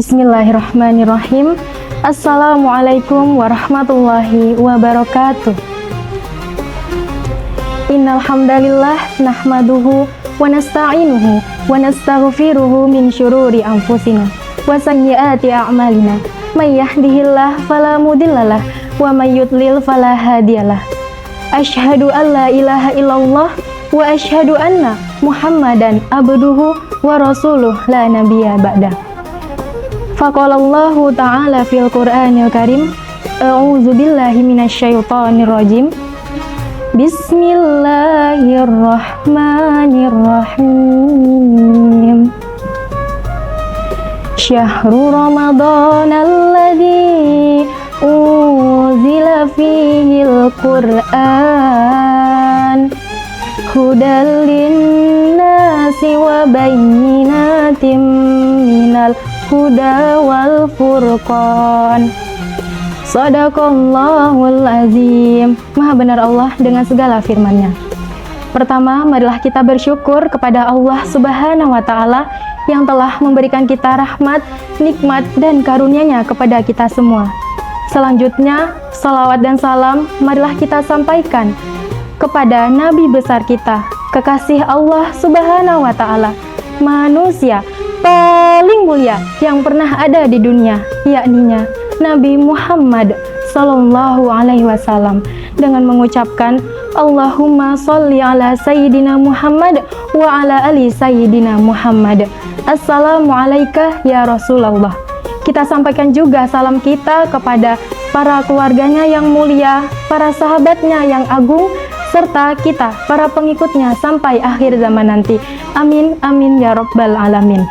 Bismillahirrahmanirrahim. Assalamualaikum warahmatullahi wabarakatuh. Innal hamdalillah nahmaduhu wa nasta'inuhu wa nastaghfiruhu min syururi anfusina wa sayyiati a'malina. May yahdihillahu fala mudhillalah wa may yudlil fala hadiyalah. Asyhadu an la ilaha illallah wa asyhadu anna Muhammadan abduhu wa rasuluh la nabiyya ba'dah. Faqalallahu ta'ala fil Qur'anil Karim, a'udzu billahi minasyaitonir rajim. Bismillahirrahmanirrahim. Syahrul Ramadan alladzi unzila fihil Qur'an hudal linnasi wa bayyinatin minal huda wal furqan. Shadaqallahul azim. Maha benar Allah dengan segala firman-Nya. Pertama, marilah kita bersyukur kepada Allah Subhanahu wa taala yang telah memberikan kita rahmat, nikmat dan karunia-Nya kepada kita semua. Selanjutnya, salawat dan salam marilah kita sampaikan kepada nabi besar kita, kekasih Allah Subhanahu wa taala, manusia paling mulia yang pernah ada di dunia, yakninya Nabi Muhammad sallallahu alaihi wasallam, dengan mengucapkan Allahumma sholli ala sayyidina Muhammad wa ala ali sayyidina Muhammad. Assalamu alayka ya Rasulullah. Kita sampaikan juga salam kita kepada para keluarganya yang mulia, para sahabatnya yang agung, serta kita, para pengikutnya sampai akhir zaman nanti. Amin, amin ya rabbal alamin.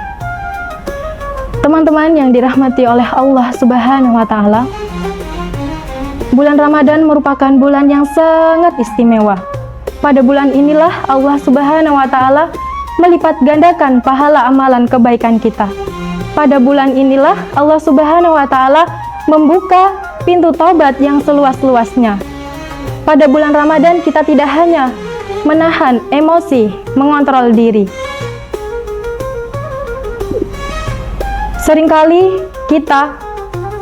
Teman-teman yang dirahmati oleh Allah Subhanahu wa taala, bulan Ramadan merupakan bulan yang sangat istimewa. Pada bulan inilah Allah Subhanahu wa taala melipat gandakan pahala amalan kebaikan kita. Pada bulan inilah Allah Subhanahu wa taala membuka pintu taubat yang seluas-luasnya. Pada bulan Ramadan kita tidak hanya menahan emosi, mengontrol diri. Seringkali kita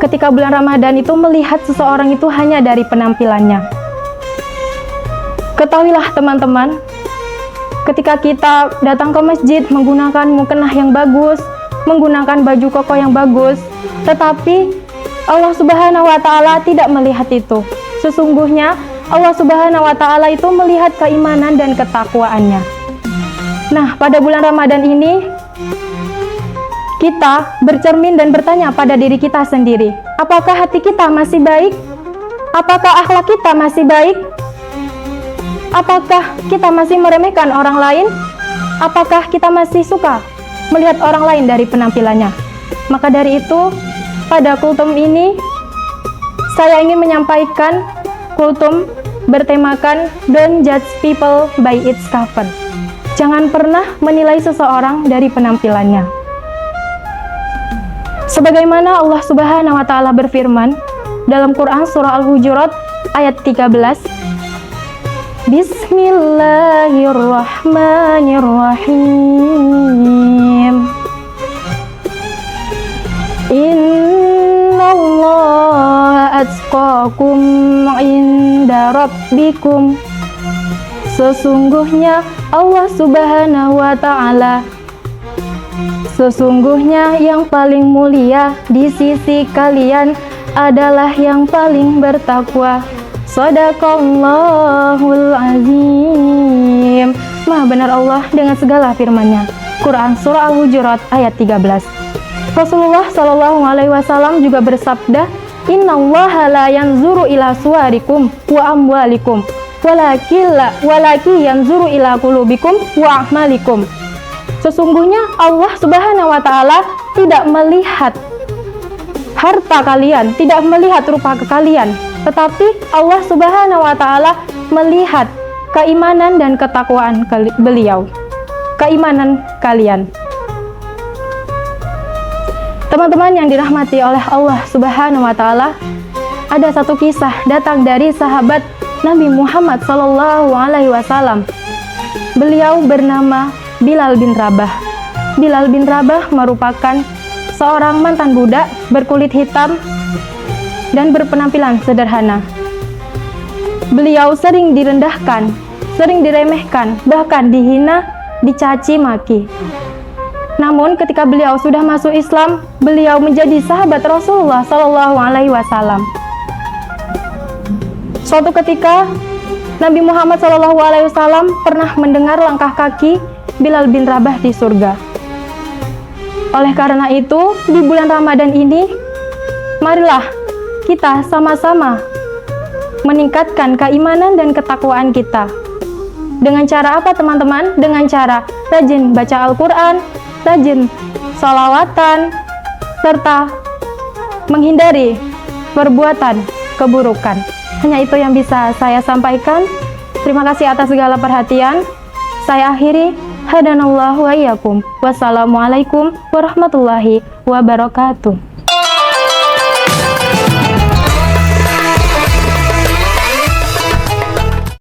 ketika bulan Ramadan itu melihat seseorang itu hanya dari penampilannya. Ketahuilah teman-teman, ketika kita datang ke masjid menggunakan mukena yang bagus, menggunakan baju koko yang bagus, tetapi Allah Subhanahu wa taala tidak melihat itu. Sesungguhnya Allah Subhanahu wa taala itu melihat keimanan dan ketakwaannya. Nah, pada bulan Ramadan ini kita bercermin dan bertanya pada diri kita sendiri, apakah hati kita masih baik? Apakah akhlak kita masih baik? Apakah kita masih meremehkan orang lain? Apakah kita masih suka melihat orang lain dari penampilannya? Maka dari itu, pada kultum ini saya ingin menyampaikan kultum bertemakan Don't judge people by its cover. Jangan pernah menilai seseorang dari penampilannya. Sebagaimana Allah Subhanahu wa taala berfirman dalam Quran surah Al-Hujurat ayat 13. Bismillahirrahmanirrahim. Innallaha atqakum inda rabbikum. Sesungguhnya Allah Subhanahu wa taala, sesungguhnya yang paling mulia di sisi kalian adalah yang paling bertakwa. Shadaqallahul azim. Maha benar Allah dengan segala firman-Nya. Quran surah Al-Hujurat ayat 13. Rasulullah Shallallahu alaihi wasallam juga bersabda, "Innallaha la yanzuru ila suwarikum wa amwalikum, walakin yanzuru ila qulubikum wa a'malikum." Sesungguhnya Allah Subhanahu wa taala tidak melihat harta kalian, tidak melihat rupa kalian, tetapi Allah Subhanahu wa taala melihat keimanan dan ketakwaan beliau, keimanan kalian. Teman-teman yang dirahmati oleh Allah Subhanahu wa taala, ada satu kisah datang dari sahabat Nabi Muhammad sallallahu alaihi wasallam. Beliau bernama Bilal bin Rabah. Bilal bin Rabah merupakan seorang mantan budak berkulit hitam dan berpenampilan sederhana. Beliau sering direndahkan, sering diremehkan, bahkan dihina, dicaci maki. Namun ketika beliau sudah masuk Islam, beliau menjadi sahabat Rasulullah Shallallahu Alaihi Wasallam. Suatu ketika Nabi Muhammad Shallallahu Alaihi Wasallam pernah mendengar langkah kaki Bilal bin Rabah di surga. Oleh karena itu, di bulan Ramadan ini, marilah kita sama-sama meningkatkan keimanan dan ketakwaan kita. Dengan cara apa teman-teman? Dengan cara rajin baca Al-Quran, rajin sholawatan, serta menghindari perbuatan keburukan. Hanya itu yang bisa saya sampaikan. Terima kasih atas segala perhatian. Saya akhiri. Hadanallahu wa iyyakum. Wassalamualaikum warahmatullahi wabarakatuh.